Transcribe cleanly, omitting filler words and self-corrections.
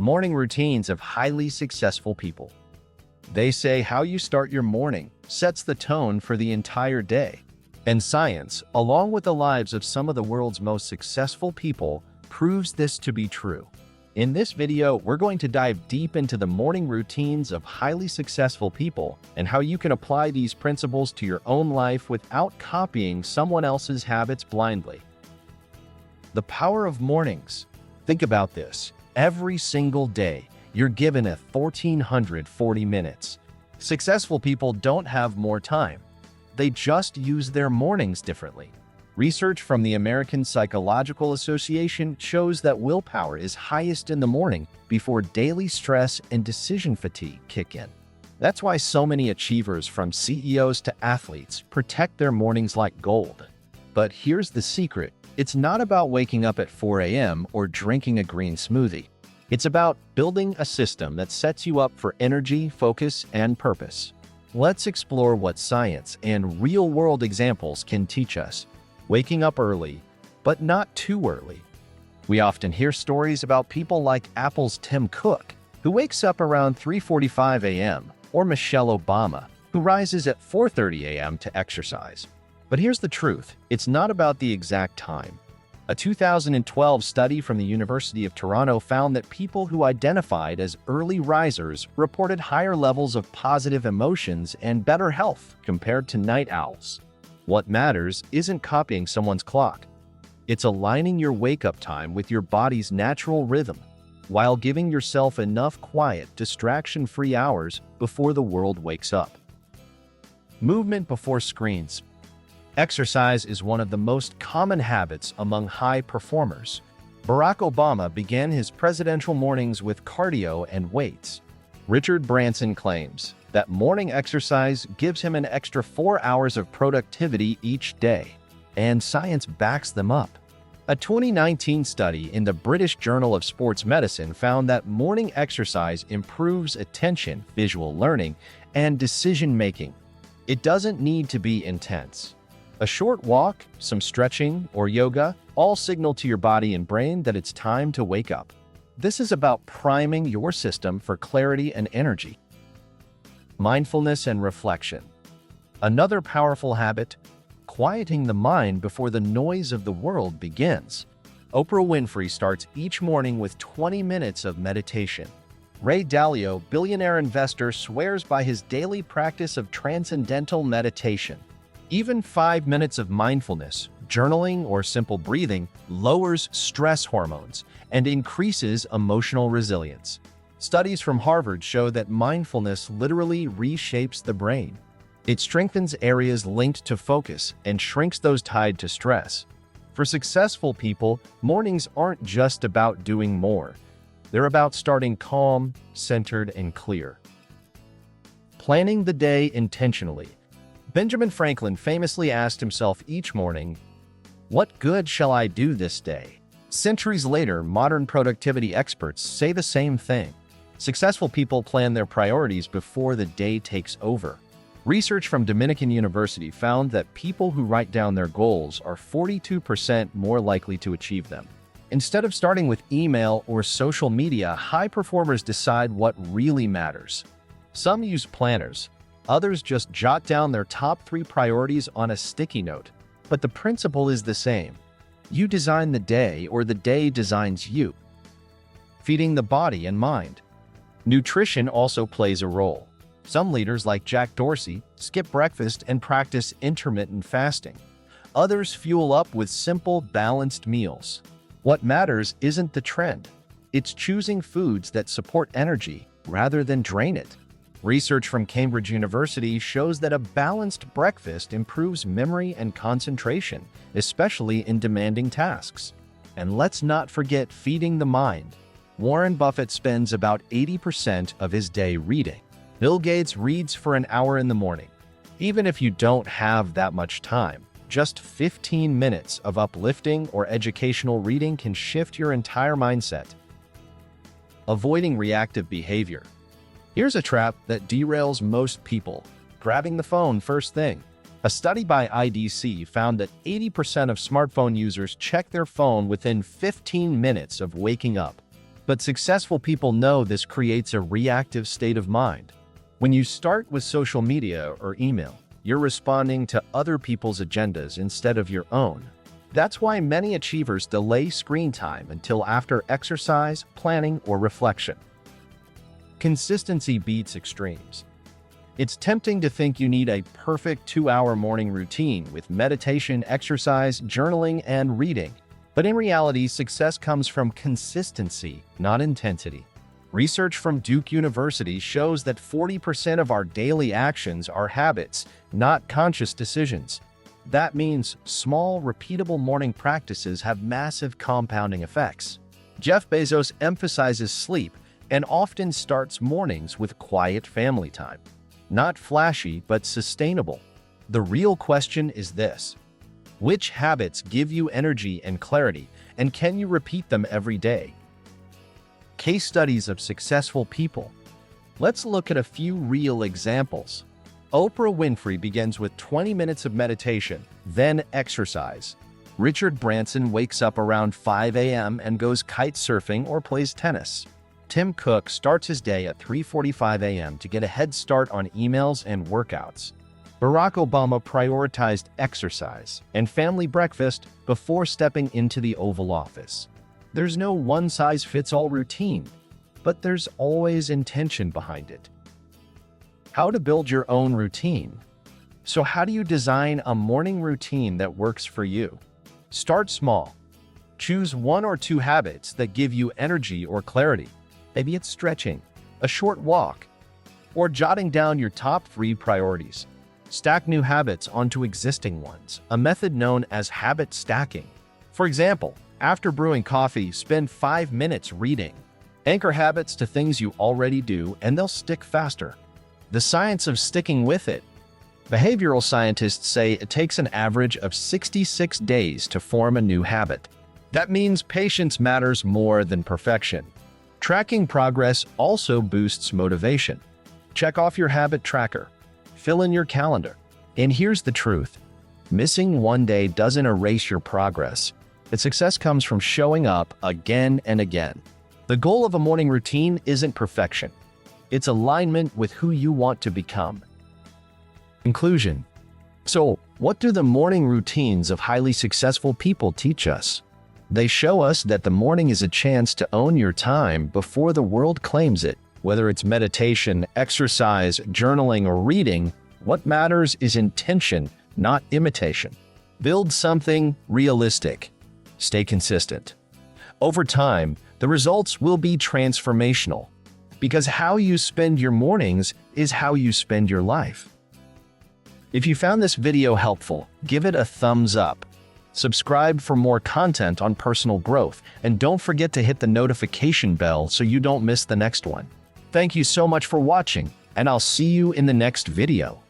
Morning routines of highly successful people. They say how you start your morning sets the tone for the entire day. And science, along with the lives of some of the world's most successful people, proves this to be true. In this video, we're going to dive deep into the morning routines of highly successful people and how you can apply these principles to your own life without copying someone else's habits blindly. The power of mornings. Think about this. Every single day, you're given 1,440 minutes. Successful people don't have more time. They just use their mornings differently. Research from the American Psychological Association shows that willpower is highest in the morning before daily stress and decision fatigue kick in. That's why so many achievers, from CEOs to athletes, protect their mornings like gold. But here's the secret. It's not about waking up at 4 a.m. or drinking a green smoothie. It's about building a system that sets you up for energy, focus, and purpose. Let's explore what science and real-world examples can teach us. Waking up early, but not too early. We often hear stories about people like Apple's Tim Cook, who wakes up around 3:45 a.m., or Michelle Obama, who rises at 4:30 a.m. to exercise. But here's the truth. It's not about the exact time. A 2012 study from the University of Toronto found that people who identified as early risers reported higher levels of positive emotions and better health compared to night owls. What matters isn't copying someone's clock. It's aligning your wake-up time with your body's natural rhythm, while giving yourself enough quiet, distraction-free hours before the world wakes up. Movement before screens. Exercise is one of the most common habits among high performers. Barack Obama began his presidential mornings with cardio and weights. Richard Branson claims that morning exercise gives him an extra 4 hours of productivity each day, and science backs them up. A 2019 study in the British Journal of Sports Medicine found that morning exercise improves attention, visual learning, and decision-making. It doesn't need to be intense. A short walk, some stretching, or yoga all signal to your body and brain that it's time to wake up. This is about priming your system for clarity and energy. Mindfulness and reflection. Another powerful habit, quieting the mind before the noise of the world begins. Oprah Winfrey starts each morning with 20 minutes of meditation. Ray Dalio, billionaire investor, swears by his daily practice of transcendental meditation. Even 5 minutes of mindfulness, journaling, or simple breathing lowers stress hormones and increases emotional resilience. Studies from Harvard show that mindfulness literally reshapes the brain. It strengthens areas linked to focus and shrinks those tied to stress. For successful people, mornings aren't just about doing more. They're about starting calm, centered, and clear. Planning the day intentionally. Benjamin Franklin famously asked himself each morning, "What good shall I do this day?" Centuries later, modern productivity experts say the same thing. Successful people plan their priorities before the day takes over. Research from Dominican University found that people who write down their goals are 42% more likely to achieve them. Instead of starting with email or social media, high performers decide what really matters. Some use planners. Others just jot down their top 3 priorities on a sticky note. But the principle is the same. You design the day, or the day designs you. Feeding the body and mind. Nutrition also plays a role. Some leaders, like Jack Dorsey, skip breakfast and practice intermittent fasting. Others fuel up with simple, balanced meals. What matters isn't the trend. It's choosing foods that support energy rather than drain it. Research from Cambridge University shows that a balanced breakfast improves memory and concentration, especially in demanding tasks. And let's not forget feeding the mind. Warren Buffett spends about 80% of his day reading. Bill Gates reads for an hour in the morning. Even if you don't have that much time, just 15 minutes of uplifting or educational reading can shift your entire mindset. Avoiding reactive behavior. Here's a trap that derails most people: grabbing the phone first thing. A study by IDC found that 80% of smartphone users check their phone within 15 minutes of waking up. But successful people know this creates a reactive state of mind. When you start with social media or email, you're responding to other people's agendas instead of your own. That's why many achievers delay screen time until after exercise, planning, or reflection. Consistency beats extremes. It's tempting to think you need a perfect 2-hour morning routine with meditation, exercise, journaling, and reading. But in reality, success comes from consistency, not intensity. Research from Duke University shows that 40% of our daily actions are habits, not conscious decisions. That means small, repeatable morning practices have massive compounding effects. Jeff Bezos emphasizes sleep and often starts mornings with quiet family time. Not flashy, but sustainable. The real question is this: which habits give you energy and clarity, and can you repeat them every day? Case studies of successful people. Let's look at a few real examples. Oprah Winfrey begins with 20 minutes of meditation, then exercise. Richard Branson wakes up around 5 a.m. and goes kite surfing or plays tennis. Tim Cook starts his day at 3:45 a.m. to get a head start on emails and workouts. Barack Obama prioritized exercise and family breakfast before stepping into the Oval Office. There's no one-size-fits-all routine, but there's always intention behind it. How to build your own routine. So how do you design a morning routine that works for you? Start small. Choose 1 or 2 habits that give you energy or clarity. Maybe it's stretching, a short walk, or jotting down your top 3 priorities. Stack new habits onto existing ones, a method known as habit stacking. For example, after brewing coffee, spend 5 minutes reading. Anchor habits to things you already do, and they'll stick faster. The science of sticking with it. Behavioral scientists say it takes an average of 66 days to form a new habit. That means patience matters more than perfection. Tracking progress also boosts motivation. Check off your habit tracker. Fill in your calendar. And here's the truth: missing one day doesn't erase your progress. But success comes from showing up again and again. The goal of a morning routine isn't perfection. It's alignment with who you want to become. Conclusion. So, what do the morning routines of highly successful people teach us? They show us that the morning is a chance to own your time before the world claims it. Whether it's meditation, exercise, journaling, or reading, what matters is intention, not imitation. Build something realistic. Stay consistent. Over time, the results will be transformational, because how you spend your mornings is how you spend your life. If you found this video helpful, give it a thumbs up. Subscribe for more content on personal growth, and don't forget to hit the notification bell so you don't miss the next one. Thank you so much for watching, and I'll see you in the next video.